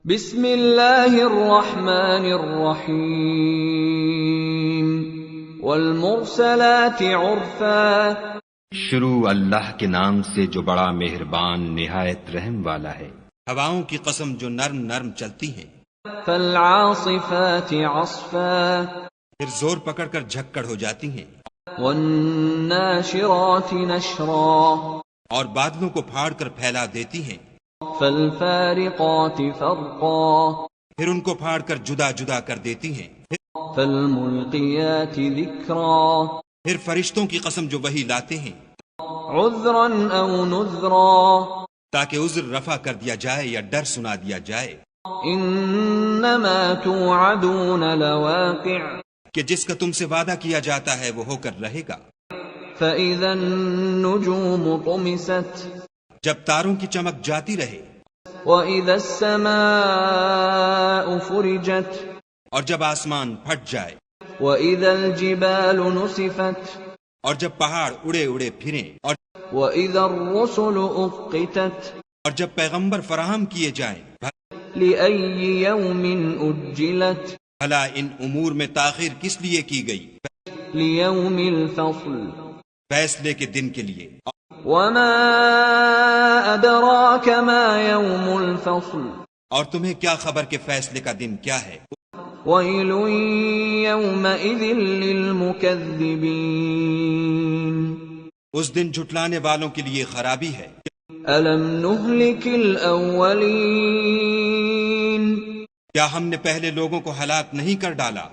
بسم اللہ الرحمن الرحیم والمرسلات عرفا، شروع اللہ کے نام سے جو بڑا مہربان نہایت رحم والا ہے۔ ہواؤں کی قسم جو نرم نرم چلتی ہیں، فالعاصفات عصفا، پھر زور پکڑ کر جھکڑ ہو جاتی ہیں، والناشرات نشرا، اور بادلوں کو پھاڑ کر پھیلا دیتی ہیں، فالفارقات فرقا، پھر ان کو پھاڑ کر جدا جدا کر دیتی ہیں، فالملقیات ذکرا، پھر فرشتوں کی قسم جو وحی لاتے ہیں، عذرا او نذرا، تاکہ عذر رفع کر دیا جائے یا ڈر سنا دیا جائے، انما توعدون لواقع، کہ جس کا تم سے وعدہ کیا جاتا ہے وہ ہو کر رہے گا۔ فإذا النجوم طمست، جب تاروں کی چمک جاتی رہے، وإذا السماء فرجت، اور جب آسمان پھٹ جائے، وإذا الجبال نصفت، اور جب پہاڑ اڑے اڑے پھریں، اور وإذا الرسل أقتت، جب پیغمبر فراہم کیے جائیں، لأي يوم أجلت، بھلا ان امور میں تاخیر کس لیے کی گئی؟ ليوم الفصل، فیصلے کے دن کے لیے۔ وما أدراك ما يوم الفصل، اور تمہیں کیا خبر کہ فیصلے کا دن کیا ہے؟ ويل يومئذ للمكذبين، اس دن جھٹلانے والوں کے لیے خرابی ہے۔ ألم نهلك الأولين، کیا ہم نے پہلے لوگوں کو ہلاک نہیں کر ڈالا؟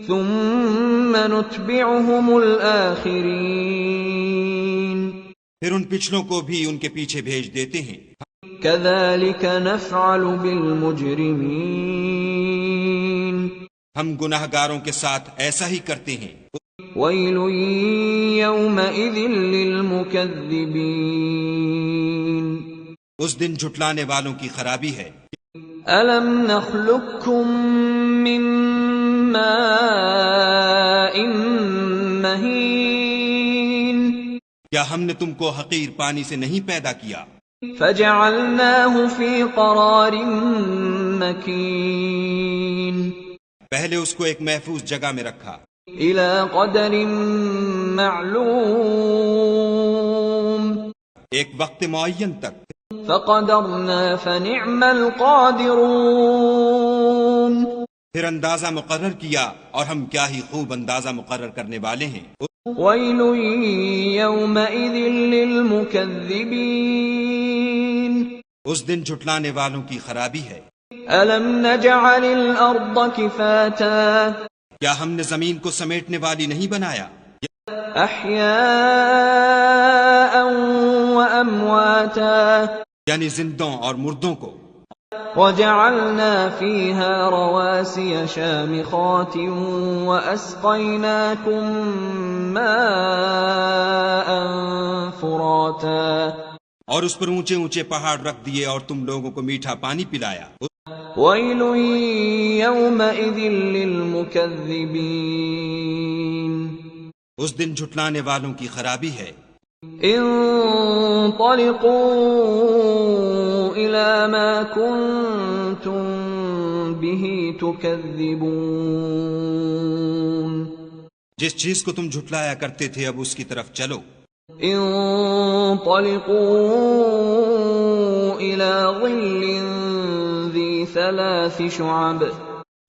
ثم نتبعهم الآخرين، پھر ان پچھلوں کو بھی ان کے پیچھے بھیج دیتے ہیں۔ كذلك نفعل بالمجرمين، ہم گناہ گاروں کے ساتھ ایسا ہی کرتے ہیں۔ ويل يومئذ للمكذبين، اس دن جھٹلانے والوں کی خرابی ہے۔ ألم نخلقكم من ماء مهين، کیا ہم نے تم کو حقیر پانی سے نہیں پیدا کیا؟ فجعلناه في قرار مكين، پہلے اس کو ایک محفوظ جگہ میں رکھا، إلى قدر معلوم، ایک وقت معین تک، فقدرنا فنعم القادرون، پھر اندازہ مقرر کیا اور ہم کیا ہی خوب اندازہ مقرر کرنے والے ہیں۔ ويل يومئذ للمكذبين، اس دن جھٹلانے والوں کی خرابی ہے۔ ألم نجعل الأرض كفاتا، کیا ہم نے زمین کو سمیٹنے والی نہیں بنایا؟ أحياء وأمواتا، یعنی زندوں اور مردوں کو، وجعلنا فيها رواسي شامخات وأسقيناكم ماء فراتا، اور اس پر اونچے اونچے پہاڑ رکھ دیے اور تم لوگوں کو میٹھا پانی پلایا۔ ويل يومئذ للمكذبين، اس دن جھٹلانے والوں کی خرابی ہے۔ انطلقوا إلى ما كنتم به تكذبون، جس چیز کو تم جھٹلایا کرتے تھے اب اس کی طرف چلو۔ انطلقوا إلى ظل ذي 3 شعب،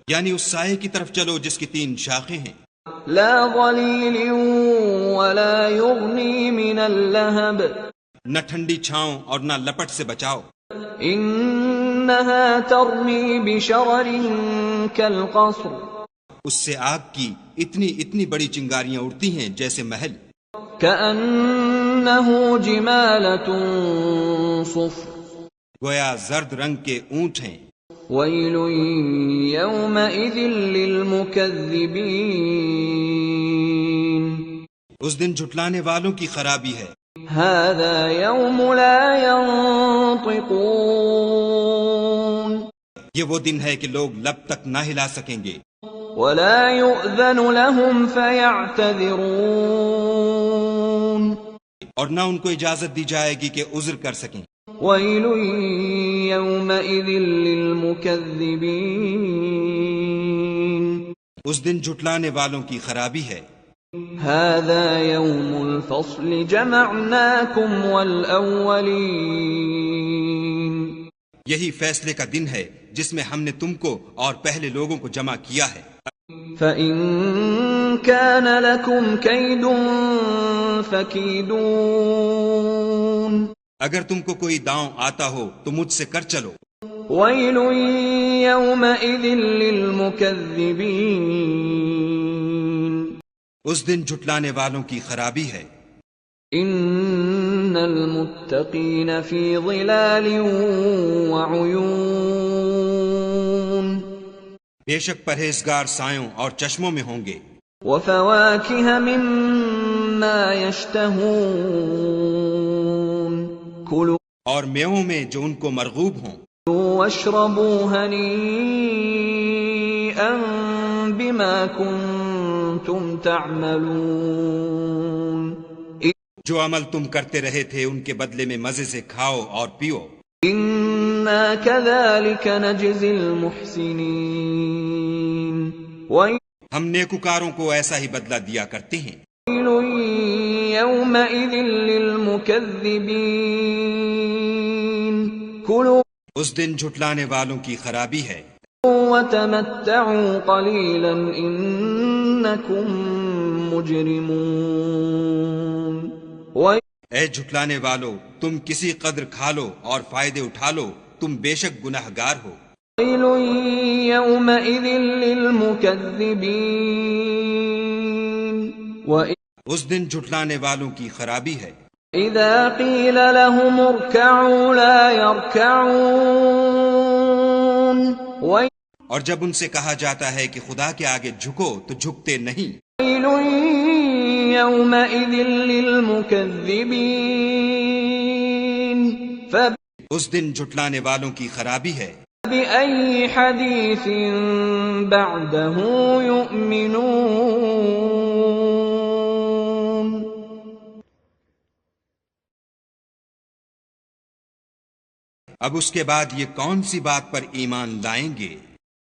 یعنی اس سائے کی طرف چلو جس کی 3 شاخیں ہیں، لا ظليل ولا يغني من اللهب، نہ ٹھنڈی چھاؤں اور نہ لپٹ سے بچاؤ۔ إنها ترمي بشرر كالقصر، اس سے آگ کی اتنی بڑی چنگاریاں اڑتی ہیں جیسے محل، كأنه جمالة صفر، گویا زرد رنگ کے اونٹ ہیں۔ ويل يومئذ للمكذبين، اس دن جھٹلانے والوں کی خرابی ہے۔ هذا يوم لا ينطقون، یہ وہ دن ہے کہ لوگ لب تک نہ ہلا سکیں گے، ولا يؤذن لهم فيعتذرون، اور نہ ان کو اجازت دی جائے گی کہ عذر کر سکیں۔ ويل يومئذ للمكذبين اس دن جھٹلانے والوں کی خرابی ہے۔ هذا يوم الفصل جمعناكم والأولين یہی فیصلے کا دن ہے جس میں ہم نے تم کو اور پہلے لوگوں کو جمع کیا ہے۔ فَإِن كَانَ لَكُمْ كَيْدٌ فَكِيدُونِ اگر تم کو کوئی داؤں آتا ہو تو مجھ سے کر چلو۔ وَيْلٌ يَوْمَئِذٍ لِّلْمُكَذِّبِينَ اس دن جھٹلانے والوں کی خرابی ہے۔ إِنَّ الْمُتَّقِينَ فِي ظِلَالٍ وَعُيُونٍ بے شک پرہیزگار سایوں اور چشموں میں ہوں گے۔ وَفَوَاكِهَ مِمَّا يَشْتَهُونَ كُلُوا اور میووں میں جو ان کو مرغوب ہوں۔ وَاشْرَبُوا هَنِيئًا بِمَا كُنتُمْ تَعْمَلُونَ جو عمل تم کرتے رہے تھے ان کے بدلے میں مزے سے کھاؤ اور پیو۔ إِنَّا كَذَلِكَ نَجْزِي الْمُحْسِنِينَ ہم نیکوکاروں کو ایسا ہی بدلہ دیا کرتے ہیں۔ وَيْلٌ يَوْمَئِذٍ لِّلْمُكَذِّبِينَ كُلُوا اس دن جھٹلانے والوں کی خرابی ہے۔ وَتَمَتَّعُوا قَلِيلًا إِنَّكُمْ مُجْرِمُونَ اے جھٹلانے والو، تم کسی قدر کھا لو اور فائدے اٹھا لو، تم بے شک گناہگار ہو۔ وَيْلٌ يَوْمَئِذٍ لِّلْمُكَذِّبِينَ اس دن جھٹلانے والوں کی خرابی ہے۔ إِذَا قِيلَ لَهُمُ ارْكَعُوا لَا يَرْكَعُونَ اور جب ان سے کہا جاتا ہے کہ خدا کے آگے جھکو تو جھکتے نہیں۔ وَيْلٌ يَوْمَئِذٍ لِّلْمُكَذِّبِينَ اس دن جھٹلانے والوں کی خرابی ہے۔ فَبِأَيِّ حَدِيثٍ بَعْدَهُ يُؤْمِنُونَ اب اس کے بعد یہ کون سی بات پر ایمان لائیں گے؟